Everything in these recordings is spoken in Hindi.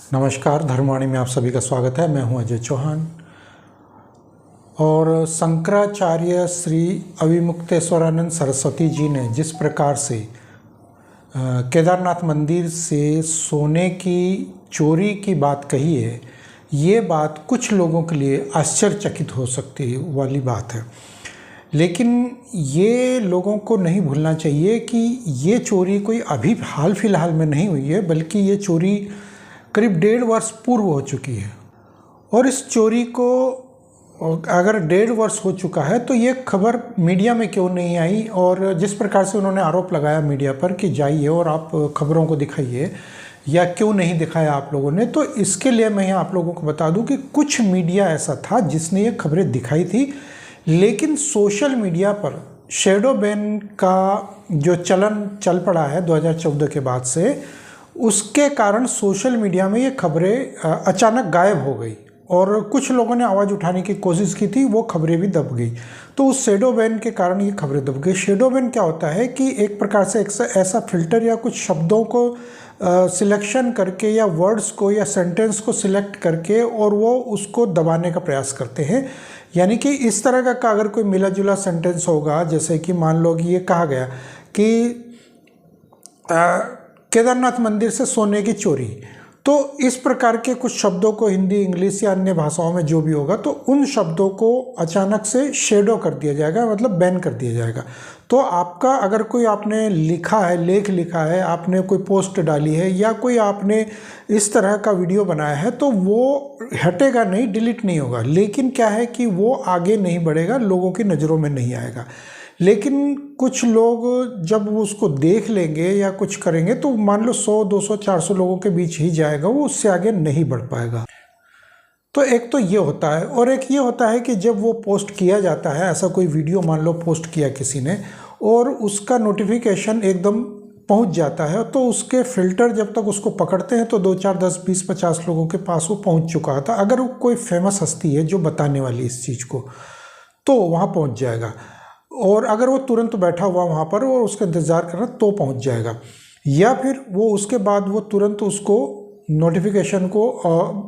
नमस्कार, धर्मवाणी में आप सभी का स्वागत है। मैं हूं अजय चौहान। और शंकराचार्य श्री अविमुक्तेश्वरानंद सरस्वती जी ने जिस प्रकार से केदारनाथ मंदिर से सोने की चोरी की बात कही है, ये बात कुछ लोगों के लिए आश्चर्यचकित हो सकती वाली बात है, लेकिन ये लोगों को नहीं भूलना चाहिए कि ये चोरी कोई अभी हाल फिलहाल में नहीं हुई है, बल्कि ये चोरी करीब 1.5 वर्ष पूर्व हो चुकी है। और इस चोरी को अगर 1.5 वर्ष हो चुका है तो ये खबर मीडिया में क्यों नहीं आई, और जिस प्रकार से उन्होंने आरोप लगाया मीडिया पर कि जाइए और आप खबरों को दिखाइए, या क्यों नहीं दिखाया आप लोगों ने, तो इसके लिए मैं आप लोगों को बता दूं कि कुछ मीडिया ऐसा था जिसने ये खबरें दिखाई थी, लेकिन सोशल मीडिया पर शैडो बैन का जो चलन चल पड़ा है 2014 के बाद से, उसके कारण सोशल मीडिया में ये खबरें अचानक गायब हो गई और कुछ लोगों ने आवाज़ उठाने की कोशिश की थी, वो खबरें भी दब गई। तो उस शैडो बैन के कारण ये खबरें दब गई। शैडो बैन क्या होता है कि एक प्रकार से ऐसा फिल्टर या कुछ शब्दों को सिलेक्शन करके या वर्ड्स को या सेंटेंस को सिलेक्ट करके और वो उसको दबाने का प्रयास करते हैं। यानी कि इस तरह का अगर कोई मिला जुला सेंटेंस होगा, जैसे कि मान लो कि ये कहा गया कि केदारनाथ मंदिर से सोने की चोरी, तो इस प्रकार के कुछ शब्दों को हिंदी, इंग्लिश या अन्य भाषाओं में जो भी होगा, तो उन शब्दों को अचानक से शेडो कर दिया जाएगा, मतलब बैन कर दिया जाएगा। तो आपका अगर कोई आपने लिखा है, लेख लिखा है, आपने कोई पोस्ट डाली है या कोई आपने इस तरह का वीडियो बनाया है, तो वो हटेगा नहीं, डिलीट नहीं होगा, लेकिन क्या है कि वो आगे नहीं बढ़ेगा, लोगों की नज़रों में नहीं आएगा। लेकिन कुछ लोग जब वो उसको देख लेंगे या कुछ करेंगे तो मान लो 100, 200, 400 लोगों के बीच ही जाएगा, वो उससे आगे नहीं बढ़ पाएगा। तो एक तो ये होता है, और एक ये होता है कि जब वो पोस्ट किया जाता है, ऐसा कोई वीडियो मान लो पोस्ट किया किसी ने और उसका नोटिफिकेशन एकदम पहुंच जाता है, तो उसके फिल्टर जब तक उसको पकड़ते हैं तो 2, 4, 10, 20, 50 लोगों के पास वो पहुंच चुका था। अगर वो कोई फेमस हस्ती है जो बताने वाली इस चीज़ को, तो वहाँ पहुँच जाएगा। और अगर वो तुरंत बैठा हुआ वहाँ पर और उसका इंतज़ार कर रहा तो पहुँच जाएगा, या फिर वो उसके बाद वो तुरंत उसको नोटिफिकेशन को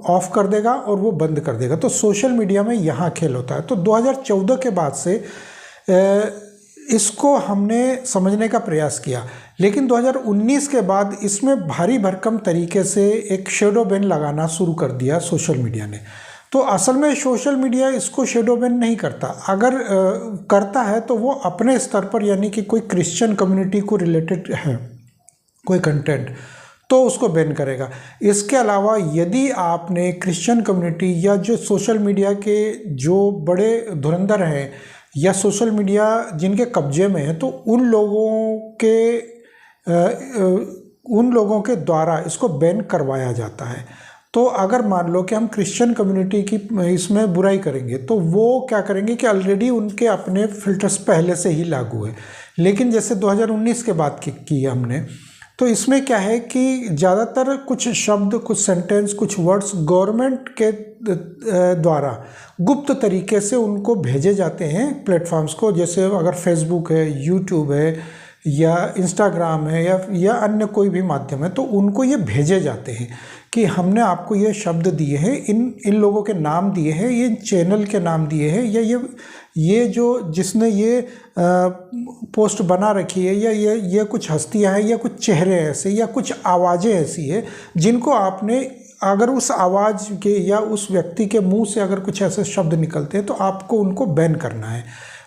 ऑफ कर देगा और वो बंद कर देगा। तो सोशल मीडिया में यहाँ खेल होता है। तो 2014 के बाद से इसको हमने समझने का प्रयास किया, लेकिन 2019 के बाद इसमें भारी भरकम तरीके से एक शेडो बैन लगाना शुरू कर दिया सोशल मीडिया ने। तो असल में सोशल मीडिया इसको शेडो बैन नहीं करता, अगर करता है तो वो अपने स्तर पर, यानी कि कोई क्रिश्चियन कम्युनिटी को रिलेटेड है कोई कंटेंट, तो उसको बैन करेगा। इसके अलावा यदि आपने क्रिश्चियन कम्युनिटी या जो सोशल मीडिया के जो बड़े धुरंधर हैं या सोशल मीडिया जिनके कब्जे में है, तो उन लोगों के द्वारा इसको बैन करवाया जाता है। तो अगर मान लो कि हम क्रिश्चियन कम्युनिटी की इसमें बुराई करेंगे, तो वो क्या करेंगे कि ऑलरेडी उनके अपने फिल्टर्स पहले से ही लागू है। लेकिन जैसे 2019 के बाद की हमने, तो इसमें क्या है कि ज़्यादातर कुछ शब्द, कुछ सेंटेंस, कुछ वर्ड्स गवर्नमेंट के द्वारा गुप्त तरीके से उनको भेजे जाते हैं प्लेटफॉर्म्स को। जैसे अगर फेसबुक है, यूट्यूब है या इंस्टाग्राम है या अन्य कोई भी माध्यम है, तो उनको ये भेजे जाते हैं कि हमने आपको ये शब्द दिए हैं, इन लोगों के नाम दिए हैं, ये चैनल के नाम दिए हैं, या ये जो जिसने ये पोस्ट बना रखी है, या ये कुछ हस्तियां हैं या कुछ चेहरे ऐसे या कुछ आवाज़ें ऐसी है जिनको आपने, अगर उस आवाज़ के या उस व्यक्ति के मुंह से अगर कुछ ऐसे शब्द निकलते हैं तो आपको उनको बैन करना है।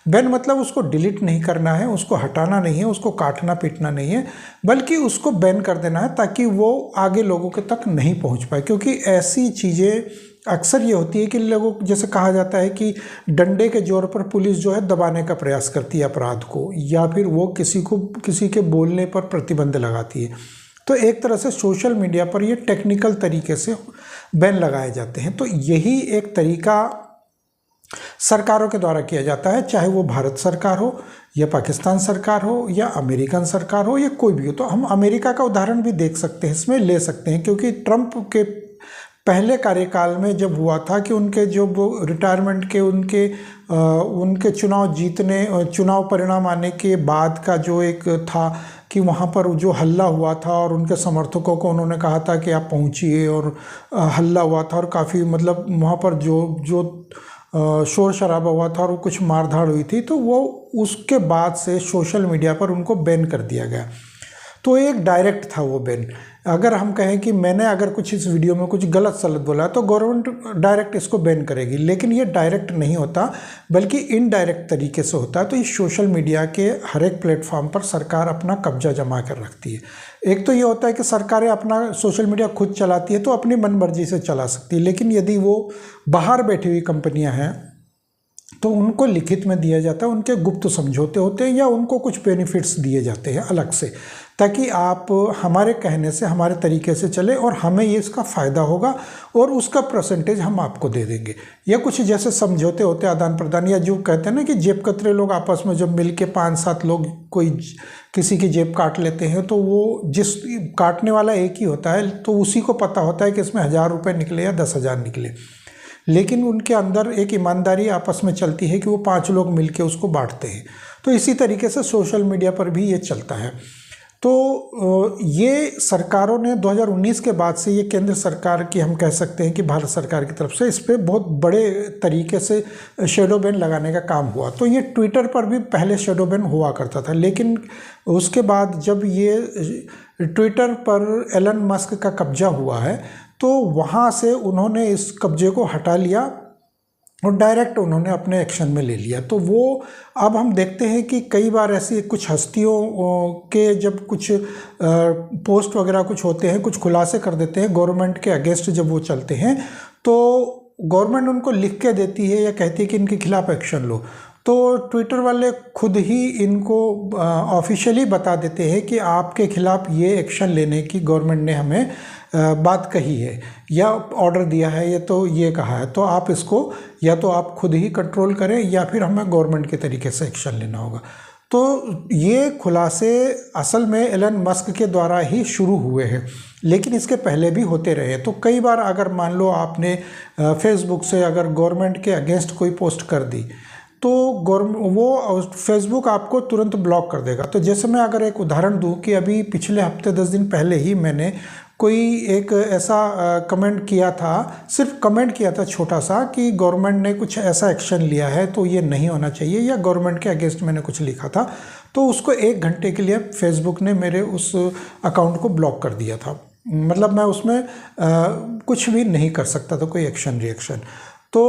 बैन मतलब उसको डिलीट नहीं करना है, उसको हटाना नहीं है, उसको काटना पीटना नहीं है, बल्कि उसको बैन कर देना है ताकि वो आगे लोगों के तक नहीं पहुंच पाए। क्योंकि ऐसी चीज़ें अक्सर ये होती है कि लोगों, जैसे कहा जाता है कि डंडे के जोर पर पुलिस जो है दबाने का प्रयास करती है अपराध को, या फिर वो किसी के बोलने पर प्रतिबंध लगाती है। तो एक तरह से सोशल मीडिया पर ये टेक्निकल तरीके से बैन लगाए जाते हैं। तो यही एक तरीका सरकारों के द्वारा किया जाता है, चाहे वो भारत सरकार हो या पाकिस्तान सरकार हो या अमेरिकन सरकार हो या कोई भी हो। तो हम अमेरिका का उदाहरण भी देख सकते हैं, इसमें ले सकते हैं, क्योंकि ट्रंप के पहले कार्यकाल में जब हुआ था कि उनके जो रिटायरमेंट के उनके चुनाव परिणाम आने के बाद का जो एक था कि वहाँ पर जो हल्ला हुआ था और उनके समर्थकों को उन्होंने कहा था कि आप पहुँचिए, और हल्ला हुआ था और काफ़ी मतलब वहाँ पर जो शोर शराबा हुआ था और कुछ मारधाड़ हुई थी, तो वो उसके बाद से सोशल मीडिया पर उनको बैन कर दिया गया। तो एक डायरेक्ट था वो बैन। अगर हम कहें कि मैंने अगर कुछ इस वीडियो में कुछ गलत सलत बोला तो गवर्नमेंट डायरेक्ट इसको बैन करेगी, लेकिन ये डायरेक्ट नहीं होता बल्कि इनडायरेक्ट तरीके से होता है। तो इस सोशल मीडिया के हर एक प्लेटफॉर्म पर सरकार अपना कब्जा जमा कर रखती है। एक तो ये होता है कि सरकारें अपना सोशल मीडिया खुद चलाती है तो अपनी मनमर्जी से चला सकती है, लेकिन यदि वो बाहर बैठी हुई कंपनियां हैं तो उनको लिखित में दिया जाता है, उनके गुप्त समझौते होते हैं या उनको कुछ बेनिफिट्स दिए जाते हैं अलग से, ताकि आप हमारे कहने से हमारे तरीके से चले और हमें ये इसका फ़ायदा होगा और उसका परसेंटेज हम आपको दे देंगे। या कुछ जैसे समझौते होते हैं आदान प्रदान, या जो कहते हैं ना कि जेब कतरे लोग आपस में जब मिल के 5-7 लोग कोई किसी की जेब काट लेते हैं तो वो जिस काटने वाला एक ही होता है तो उसी को पता होता है कि इसमें 1000 रुपये निकले या 10,000 निकले, लेकिन उनके अंदर एक ईमानदारी आपस में चलती है कि वो 5 लोग मिलके उसको बांटते हैं। तो इसी तरीके से सोशल मीडिया पर भी ये चलता है। तो ये सरकारों ने 2019 के बाद से, ये केंद्र सरकार की हम कह सकते हैं कि भारत सरकार की तरफ से इस पर बहुत बड़े तरीके से शेडो बैन लगाने का काम हुआ। तो ये ट्विटर पर भी पहले शेडो बैन हुआ करता था, लेकिन उसके बाद जब ये ट्विटर पर एलन मस्क का कब्जा हुआ है तो वहाँ से उन्होंने इस कब्जे को हटा लिया और डायरेक्ट उन्होंने अपने एक्शन में ले लिया। तो वो अब हम देखते हैं कि कई बार ऐसी कुछ हस्तियों के जब कुछ पोस्ट वगैरह कुछ होते हैं, कुछ खुलासे कर देते हैं गवर्नमेंट के अगेंस्ट, जब वो चलते हैं तो गवर्नमेंट उनको लिख के देती है या कहती है कि इनके खिलाफ एक्शन लो। तो ट्विटर वाले खुद ही इनको ऑफिशियली बता देते हैं कि आपके खिलाफ ये एक्शन लेने की गवर्नमेंट ने हमें बात कही है या ऑर्डर दिया है, या तो ये कहा है, तो आप इसको या तो आप खुद ही कंट्रोल करें या फिर हमें गवर्नमेंट के तरीके से एक्शन लेना होगा। तो ये खुलासे असल में एलन मस्क के द्वारा ही शुरू हुए हैं, लेकिन इसके पहले भी होते रहे। तो कई बार अगर मान लो आपने फेसबुक से अगर गवर्नमेंट के अगेंस्ट कोई पोस्ट कर दी तो वो फेसबुक आपको तुरंत ब्लॉक कर देगा। तो जैसे मैं अगर एक उदाहरण दूं कि अभी पिछले हफ्ते 10 दिन पहले ही मैंने कोई एक ऐसा कमेंट किया था, सिर्फ कमेंट किया था छोटा सा, कि गवर्नमेंट ने कुछ ऐसा एक्शन लिया है तो ये नहीं होना चाहिए, या गवर्नमेंट के अगेंस्ट मैंने कुछ लिखा था, तो उसको 1 घंटे के लिए फेसबुक ने मेरे उस अकाउंट को ब्लॉक कर दिया था। मतलब मैं उसमें कुछ भी नहीं कर सकता था, कोई एक्शन रिएक्शन। तो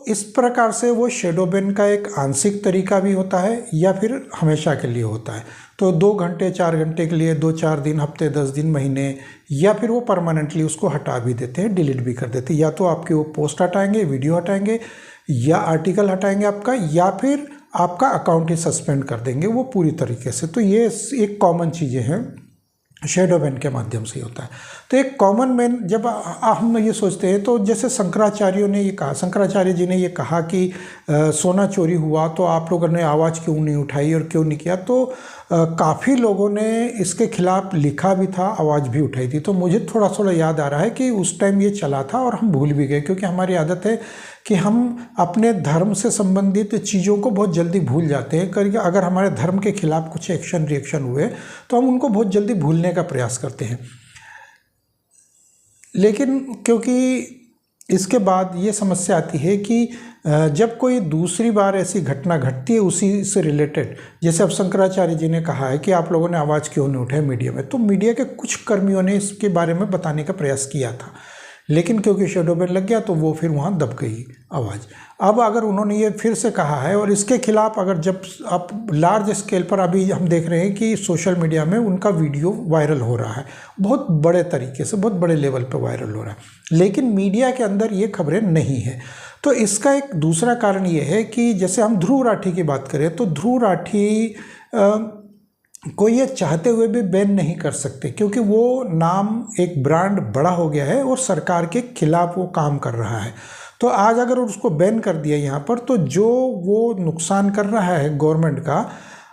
इस प्रकार से वो शेडो बैन का एक आंशिक तरीका भी होता है या फिर हमेशा के लिए होता है। तो 2 घंटे 4 घंटे के लिए, 2-4 दिन, हफ्ते 10 दिन, महीने, या फिर वो परमानेंटली उसको हटा भी देते हैं, डिलीट भी कर देते हैं। या तो आपकी वो पोस्ट हटाएंगे, वीडियो हटाएंगे या आर्टिकल हटाएंगे आपका, या फिर आपका अकाउंट ही सस्पेंड कर देंगे वो पूरी तरीके से। तो ये एक कॉमन चीज़ें हैं, शेडो बैन के माध्यम से होता है। तो एक कॉमन मैन जब हम ये सोचते हैं, तो जैसे शंकराचार्यों ने ये कहा, शंकराचार्य जी ने ये कहा कि सोना चोरी हुआ तो आप लोगों ने आवाज़ क्यों नहीं उठाई और क्यों नहीं किया। तो काफ़ी लोगों ने इसके खिलाफ लिखा भी था, आवाज़ भी उठाई थी। तो मुझे थोड़ा थोड़ा याद आ रहा है कि उस टाइम ये चला था और हम भूल भी गए, क्योंकि हमारी आदत है कि हम अपने धर्म से संबंधित चीज़ों को बहुत जल्दी भूल जाते हैं। करके अगर हमारे धर्म के खिलाफ कुछ एक्शन रिएक्शन हुए तो हम उनको बहुत जल्दी भूलने का प्रयास करते हैं। लेकिन क्योंकि इसके बाद ये समस्या आती है कि जब कोई दूसरी बार ऐसी घटना घटती है उसी से रिलेटेड, जैसे अब शंकराचार्य जी ने कहा है कि आप लोगों ने आवाज़ क्यों नहीं उठाई मीडिया में, तो मीडिया के कुछ कर्मियों ने इसके बारे में बताने का प्रयास किया था, लेकिन क्योंकि शेडो बैन लग गया तो वो फिर वहाँ दब गई आवाज़। अब अगर उन्होंने ये फिर से कहा है और इसके खिलाफ अगर जब आप लार्ज स्केल पर अभी हम देख रहे हैं कि सोशल मीडिया में उनका वीडियो वायरल हो रहा है, बहुत बड़े तरीके से, बहुत बड़े लेवल पर वायरल हो रहा है, लेकिन मीडिया के अंदर ये खबरें नहीं है। तो इसका एक दूसरा कारण ये है कि जैसे हम ध्रुव राठी की बात करें तो ध्रुव राठी को ये चाहते हुए भी बैन नहीं कर सकते, क्योंकि वो नाम एक ब्रांड बड़ा हो गया है और सरकार के खिलाफ वो काम कर रहा है। तो आज अगर उसको बैन कर दिया यहाँ पर, तो जो वो नुकसान कर रहा है गवर्नमेंट का,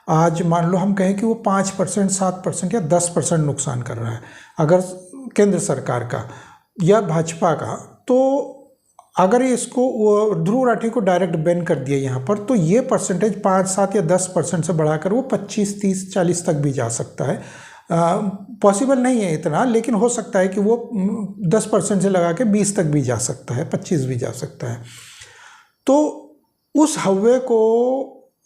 आज मान लो हम कहें कि वो 5%, 7% या 10% नुकसान कर रहा है अगर केंद्र सरकार का या भाजपा का, तो अगर इसको ध्रुव राठी को डायरेक्ट बैन कर दिया यहाँ पर, तो ये परसेंटेज 5, 7 या 10% से बढ़ाकर वो 25, 30, 40 तक भी जा सकता है। पॉसिबल नहीं है इतना, लेकिन हो सकता है कि वो 10% से लगा के 20 तक भी जा सकता है, 25 भी जा सकता है। तो उस हव्वे को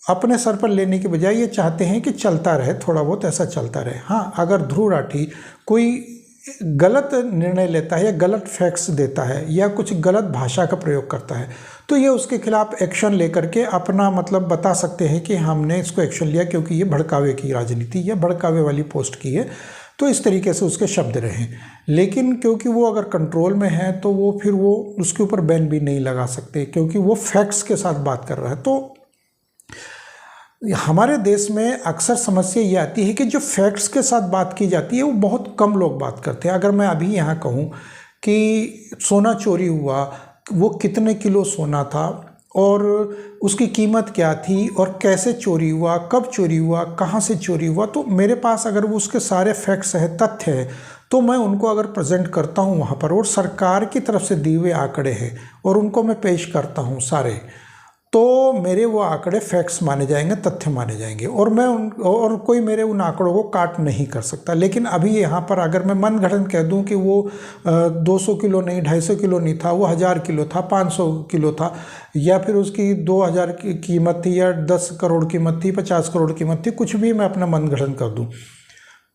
अपने सर पर लेने के बजाय ये चाहते हैं कि चलता रहे, थोड़ा बहुत ऐसा चलता रहे। हाँ, अगर ध्रुव राठी कोई गलत निर्णय लेता है या गलत फैक्ट्स देता है या कुछ गलत भाषा का प्रयोग करता है, तो ये उसके खिलाफ एक्शन लेकर के अपना मतलब बता सकते हैं कि हमने इसको एक्शन लिया क्योंकि ये भड़कावे की राजनीति या भड़कावे वाली पोस्ट की है, तो इस तरीके से उसके शब्द रहे। लेकिन क्योंकि वो अगर कंट्रोल में है तो वो फिर वो उसके ऊपर बैन भी नहीं लगा सकते, क्योंकि वो फैक्ट्स के साथ बात कर रहा है। तो हमारे देश में अक्सर समस्या ये आती है कि जो फैक्ट्स के साथ बात की जाती है वो बहुत कम लोग बात करते हैं। अगर मैं अभी यहाँ कहूँ कि सोना चोरी हुआ, वो कितने किलो सोना था और उसकी कीमत क्या थी और कैसे चोरी हुआ, कब चोरी हुआ, कहाँ से चोरी हुआ, तो मेरे पास अगर वो उसके सारे फैक्ट्स हैं, तथ्य हैं, तो मैं उनको अगर प्रेजेंट करता हूँ वहाँ पर और सरकार की तरफ से दिए हुए आंकड़े हैं और उनको मैं पेश करता हूँ सारे, तो मेरे वो आंकड़े फैक्ट्स माने जाएंगे, तथ्य माने जाएंगे और कोई मेरे उन आंकड़ों को काट नहीं कर सकता। लेकिन अभी यहाँ पर अगर मैं मनगढ़ंत कह दूँ कि वो 200 किलो नहीं, 250 किलो नहीं था, वो 1000 किलो था, 500 किलो था, या फिर उसकी 2000 की कीमत थी या 10 करोड़ कीमत थी, 50 करोड़ कीमत थी, कुछ भी मैं अपना मनगढ़ंत कर दूँ,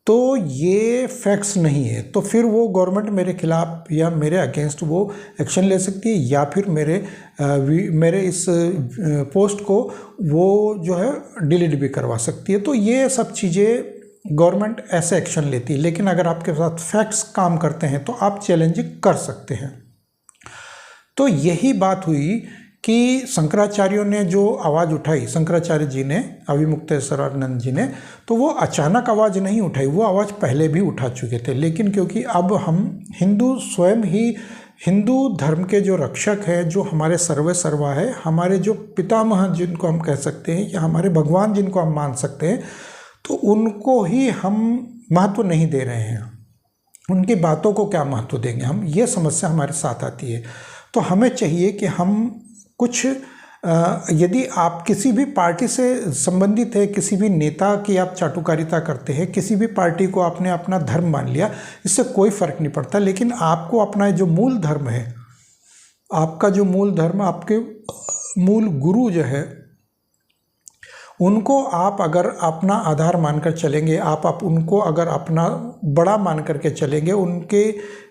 तो ये फैक्ट्स नहीं है। तो फिर वो गवर्नमेंट मेरे खिलाफ या मेरे अगेंस्ट वो एक्शन ले सकती है या फिर मेरे इस पोस्ट को वो जो है डिलीट भी करवा सकती है। तो ये सब चीज़ें गवर्नमेंट ऐसे एक्शन लेती है। लेकिन अगर आपके साथ फैक्ट्स काम करते हैं तो आप चैलेंजिंग कर सकते हैं। तो यही बात हुई कि शंकराचार्यों ने जो आवाज़ उठाई, शंकराचार्य जी ने, अविमुक्तेश्वरानंद जी ने, तो वो अचानक आवाज़ नहीं उठाई, वो आवाज़ पहले भी उठा चुके थे। लेकिन क्योंकि अब हम हिंदू स्वयं ही हिंदू धर्म के जो रक्षक हैं, जो हमारे सर्वे सर्वा है, हमारे जो पितामह जिनको हम कह सकते हैं या हमारे भगवान जिनको हम मान सकते हैं, तो उनको ही हम महत्व नहीं दे रहे हैं। उनकी बातों को क्या महत्व देंगे हम, ये समस्या हमारे साथ आती है। तो हमें चाहिए कि हम कुछ यदि आप किसी भी पार्टी से संबंधित है, किसी भी नेता की आप चाटुकारिता करते हैं, किसी भी पार्टी को आपने अपना धर्म मान लिया, इससे कोई फर्क नहीं पड़ता। लेकिन आपको अपना जो मूल धर्म है, आपका जो मूल धर्म, आपके मूल गुरु जो है, उनको आप अगर अपना आधार मानकर चलेंगे, आप उनको अगर अपना बड़ा मान करके चलेंगे, उनके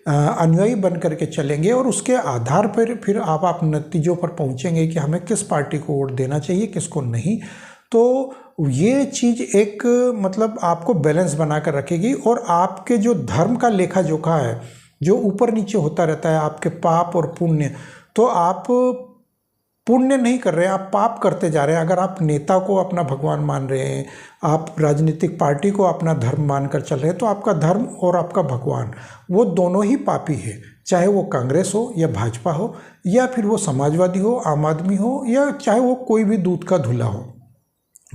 अनुयायी बन करके चलेंगे और उसके आधार पर फिर आप नतीजों पर पहुंचेंगे कि हमें किस पार्टी को वोट देना चाहिए, किसको नहीं। तो ये चीज़ एक मतलब आपको बैलेंस बना कर रखेगी और आपके जो धर्म का लेखा जोखा है, जो ऊपर नीचे होता रहता है, आपके पाप और पुण्य, तो आप पुण्य नहीं कर रहे हैं, आप पाप करते जा रहे हैं। अगर आप नेता को अपना भगवान मान रहे हैं, आप राजनीतिक पार्टी को अपना धर्म मानकर चल रहे हैं, तो आपका धर्म और आपका भगवान वो दोनों ही पापी है। चाहे वो कांग्रेस हो या भाजपा हो या फिर वो समाजवादी हो, आम आदमी हो, या चाहे वो कोई भी दूध का धुला हो।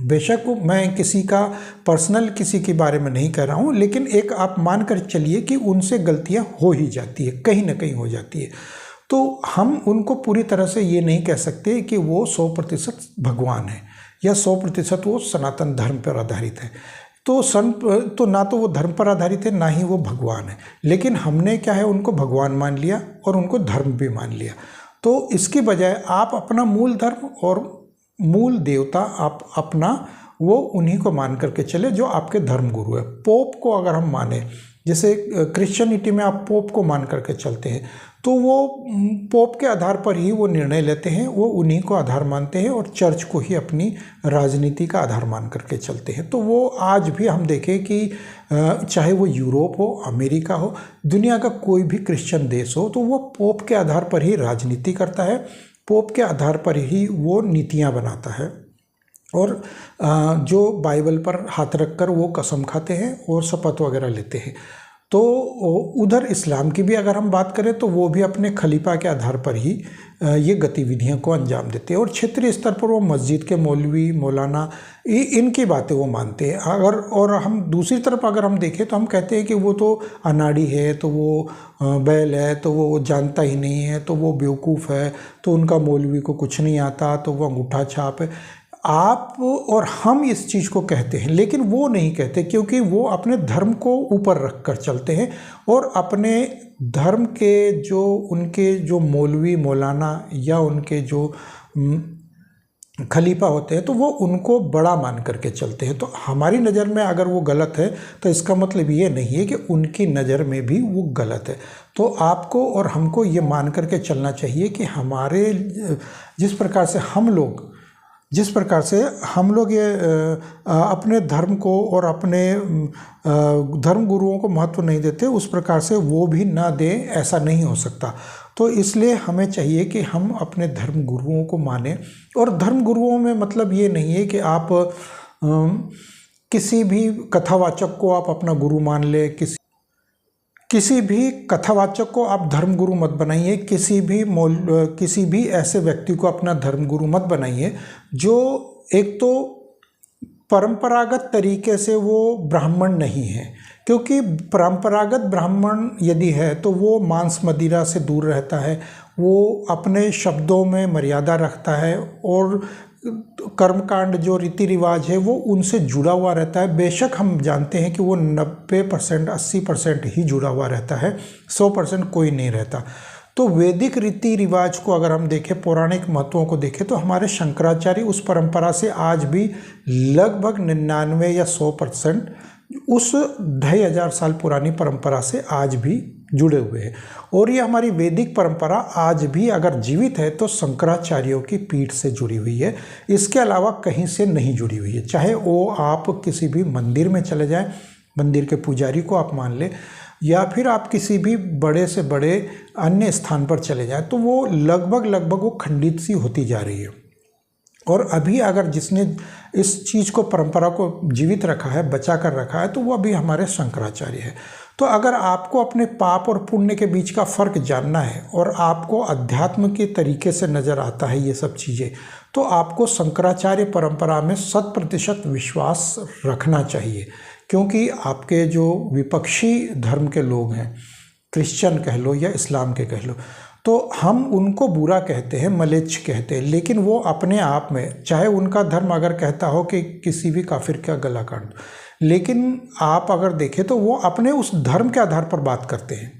बेशक मैं किसी का पर्सनल किसी के बारे में नहीं कह रहा हूँ, लेकिन एक आप मान कर चलिए कि उनसे गलतियाँ हो ही जाती है, कहीं ना कहीं हो जाती है। तो हम उनको पूरी तरह से ये नहीं कह सकते कि वो 100% भगवान है या 100% वो सनातन धर्म पर आधारित है। तो ना तो वो धर्म पर आधारित है, ना ही वो भगवान है। लेकिन हमने क्या है, उनको भगवान मान लिया और उनको धर्म भी मान लिया। तो इसकी बजाय आप अपना मूल धर्म और मूल देवता आप अपना वो उन्हीं को मान करके चले जो आपके धर्म गुरु है। पोप को अगर हम माने, जैसे क्रिश्चियनिटी में आप पोप को मान करके चलते हैं, तो वो पोप के आधार पर ही वो निर्णय लेते हैं, वो उन्हीं को आधार मानते हैं और चर्च को ही अपनी राजनीति का आधार मान करके चलते हैं। तो वो आज भी हम देखें कि चाहे वो यूरोप हो, अमेरिका हो, दुनिया का कोई भी क्रिश्चियन देश हो, तो वो पोप के आधार पर ही राजनीति करता है, पोप के आधार पर ही वो नीतियाँ बनाता है और जो बाइबल पर हाथ रखकर वो कसम खाते हैं और शपथ वगैरह लेते हैं। तो उधर इस्लाम की भी अगर हम बात करें तो वो भी अपने खलीफा के आधार पर ही ये गतिविधियों को अंजाम देते हैं और क्षेत्रीय स्तर पर वो मस्जिद के मौलवी, मौलाना, इनकी बातें वो मानते हैं। और हम दूसरी तरफ अगर हम देखें तो हम कहते हैं कि वो तो अनाड़ी है, तो वो बैल है, तो वो जानता ही नहीं है, तो वो बेवकूफ़ है, तो उनका मौलवी को कुछ नहीं आता, तो वो अंगूठा छाप है। आप और हम इस चीज़ को कहते हैं, लेकिन वो नहीं कहते, क्योंकि वो अपने धर्म को ऊपर रख कर चलते हैं और अपने धर्म के जो उनके जो मौलवी मौलाना या उनके जो खलीफा होते हैं तो वो उनको बड़ा मान करके चलते हैं। तो हमारी नज़र में अगर वो गलत है तो इसका मतलब ये नहीं है कि उनकी नज़र में भी वो गलत है। तो आपको और हमको ये मान करके चलना चाहिए कि हमारे जिस प्रकार से हम लोग ये अपने धर्म को और अपने धर्म गुरुओं को महत्व नहीं देते, उस प्रकार से वो भी ना दें, ऐसा नहीं हो सकता। तो इसलिए हमें चाहिए कि हम अपने धर्म गुरुओं को मानें। और धर्म गुरुओं में मतलब ये नहीं है कि आप किसी भी कथावाचक को आप अपना गुरु मान ले, किसी भी कथावाचक को आप धर्मगुरु मत बनाइए, किसी भी ऐसे व्यक्ति को अपना धर्मगुरु मत बनाइए जो एक तो परंपरागत तरीके से वो ब्राह्मण नहीं है। क्योंकि परंपरागत ब्राह्मण यदि है तो वो मांस मदिरा से दूर रहता है, वो अपने शब्दों में मर्यादा रखता है और कर्मकांड जो रीति रिवाज है वो उनसे जुड़ा हुआ रहता है। बेशक हम जानते हैं कि वो 90% 80% ही जुड़ा हुआ रहता है, 100% कोई नहीं रहता। तो वैदिक रीति रिवाज को अगर हम देखें, पौराणिक महत्वों को देखें, तो हमारे शंकराचार्य उस परंपरा से आज भी लगभग 99 या 100% उस 2500 साल पुरानी परंपरा से आज भी जुड़े हुए हैं। और ये हमारी वैदिक परंपरा आज भी अगर जीवित है तो शंकराचार्यों की पीठ से जुड़ी हुई है, इसके अलावा कहीं से नहीं जुड़ी हुई है। चाहे वो आप किसी भी मंदिर में चले जाएं, मंदिर के पुजारी को आप मान लें, या फिर आप किसी भी बड़े से बड़े अन्य स्थान पर चले जाएं, तो वो लगभग वो खंडित सी होती जा रही है। और अभी अगर जिसने इस चीज़ को, परंपरा को जीवित रखा है, बचा कर रखा है, तो वो अभी हमारे शंकराचार्य है। तो अगर आपको अपने पाप और पुण्य के बीच का फ़र्क जानना है और आपको अध्यात्म के तरीके से नज़र आता है ये सब चीज़ें, तो आपको शंकराचार्य परंपरा में 100% विश्वास रखना चाहिए। क्योंकि आपके जो विपक्षी धर्म के लोग हैं, क्रिश्चियन कह लो या इस्लाम के कह लो, तो हम उनको बुरा कहते हैं, मलेच्छ कहते हैं, लेकिन वो अपने आप में, चाहे उनका धर्म अगर कहता हो कि किसी भी काफिर का गला काट दो, लेकिन आप अगर देखें तो वो अपने उस धर्म के आधार पर बात करते हैं।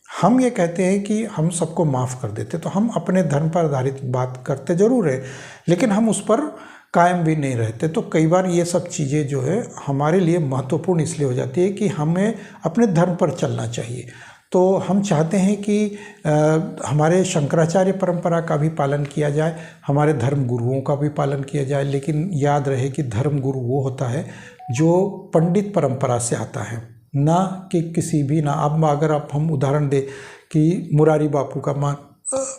हम ये कहते हैं कि हम सबको माफ़ कर देते, तो हम अपने धर्म पर आधारित बात करते ज़रूर है, लेकिन हम उस पर कायम भी नहीं रहते। तो कई बार ये सब चीज़ें जो है हमारे लिए महत्वपूर्ण इसलिए हो जाती है कि हमें अपने धर्म पर चलना चाहिए। तो हम चाहते हैं कि हमारे शंकराचार्य परंपरा का भी पालन किया जाए, हमारे धर्म गुरुओं का भी पालन किया जाए, लेकिन याद रहे कि धर्म गुरु वो होता है जो पंडित परंपरा से आता है, ना कि किसी भी, ना अब अगर हम उदाहरण दें कि मुरारी बापू का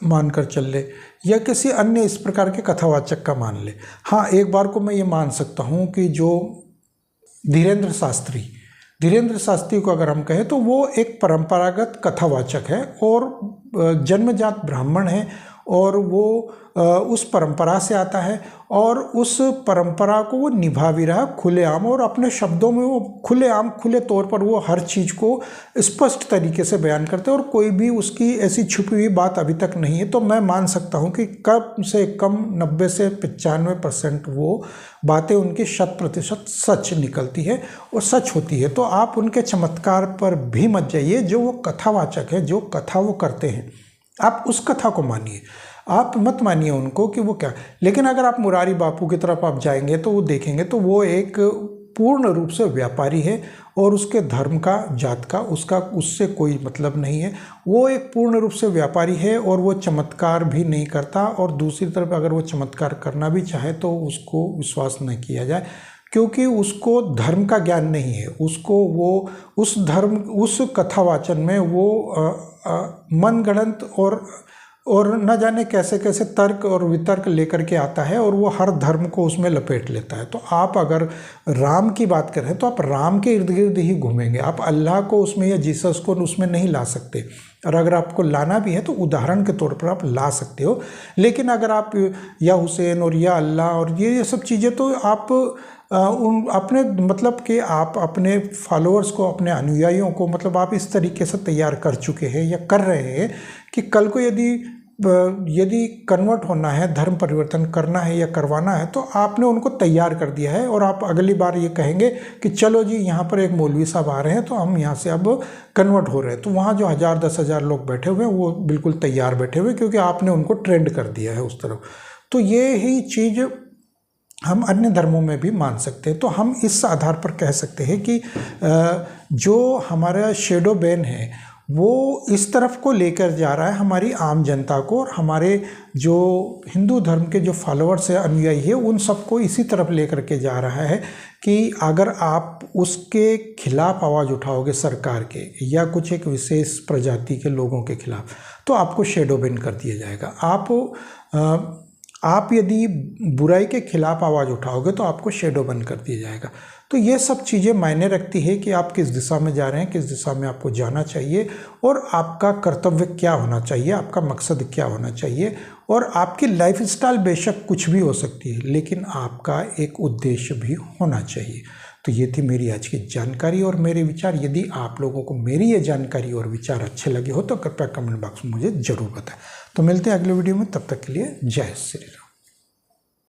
मान कर चल ले या किसी अन्य इस प्रकार के कथावाचक का मान ले। हाँ, एक बार को मैं ये मान सकता हूँ कि जो धीरेन्द्र शास्त्री को अगर हम कहें तो वो एक परंपरागत कथावाचक है और जन्मजात ब्राह्मण है और वो उस परंपरा से आता है और उस परंपरा को वो निभा भी रहा खुलेआम, और अपने शब्दों में वो खुले तौर पर वो हर चीज़ को स्पष्ट तरीके से बयान करते हैं और कोई भी उसकी ऐसी छुपी हुई बात अभी तक नहीं है। तो मैं मान सकता हूँ कि कम से कम 90 से 95% वो बातें उनकी 100% सच निकलती है और सच होती है। तो आप उनके चमत्कार पर भी मत जाइए, जो वो कथावाचक है, जो कथा वो करते हैं, आप उस कथा को मानिए, आप मत मानिए उनको कि वो क्या। लेकिन अगर आप मुरारी बापू की तरफ आप जाएंगे तो वो देखेंगे तो वो एक पूर्ण रूप से व्यापारी है और उसके धर्म का, जात का, उससे कोई मतलब नहीं है। वो एक पूर्ण रूप से व्यापारी है और वो चमत्कार भी नहीं करता, और दूसरी तरफ अगर वो चमत्कार करना भी चाहे तो उसको विश्वास न किया जाए, क्योंकि उसको धर्म का ज्ञान नहीं है। उसको वो उस कथावाचन में वो मनगढ़ंत और न जाने कैसे कैसे तर्क और वितर्क लेकर के आता है और वो हर धर्म को उसमें लपेट लेता है। तो आप अगर राम की बात करें तो आप राम के इर्द गिर्द ही घूमेंगे, आप अल्लाह को उसमें या जीसस को उसमें नहीं ला सकते। और अगर आपको लाना भी है तो उदाहरण के तौर पर आप ला सकते हो, लेकिन अगर आप या हुसैन और या अल्लाह और ये सब चीज़ें, तो आप अपने मतलब कि आप अपने फॉलोअर्स को, अपने अनुयायियों को, मतलब आप इस तरीके से तैयार कर चुके हैं या कर रहे हैं कि कल को यदि यदि कन्वर्ट होना है, धर्म परिवर्तन करना है या करवाना है, तो आपने उनको तैयार कर दिया है और आप अगली बार ये कहेंगे कि चलो जी यहाँ पर एक मौलवी साहब आ रहे हैं तो हम यहाँ से अब कन्वर्ट हो रहे हैं, तो वहाँ जो 1000-10,000 लोग बैठे हुए हैं वो बिल्कुल तैयार बैठे हुए, क्योंकि आपने उनको ट्रेंड कर दिया है उस तरफ। तो ये ही चीज़ हम अन्य धर्मों में भी मान सकते हैं। तो हम इस आधार पर कह सकते हैं कि जो हमारा शैडो बैन है वो इस तरफ को लेकर जा रहा है हमारी आम जनता को, और हमारे जो हिंदू धर्म के जो फॉलोअर्स है, अनुयायी है, उन सबको इसी तरफ लेकर के जा रहा है कि अगर आप उसके खिलाफ आवाज़ उठाओगे सरकार के या कुछ एक विशेष प्रजाति के लोगों के खिलाफ, तो आपको शैडो बैन कर दिया जाएगा। आप यदि बुराई के खिलाफ आवाज़ उठाओगे तो आपको शैडो बैन कर दिया जाएगा। तो ये सब चीज़ें मायने रखती है कि आप किस दिशा में जा रहे हैं, किस दिशा में आपको जाना चाहिए, और आपका कर्तव्य क्या होना चाहिए, आपका मकसद क्या होना चाहिए। और आपकी लाइफस्टाइल बेशक कुछ भी हो सकती है, लेकिन आपका एक उद्देश्य भी होना चाहिए। तो ये थी मेरी आज की जानकारी और मेरे विचार। यदि आप लोगों को मेरी ये जानकारी और विचार अच्छे लगे हो तो कृपया कमेंट बॉक्स में मुझे ज़रूर बताएं। तो मिलते हैं अगले वीडियो में, तब तक के लिए जय श्री राम।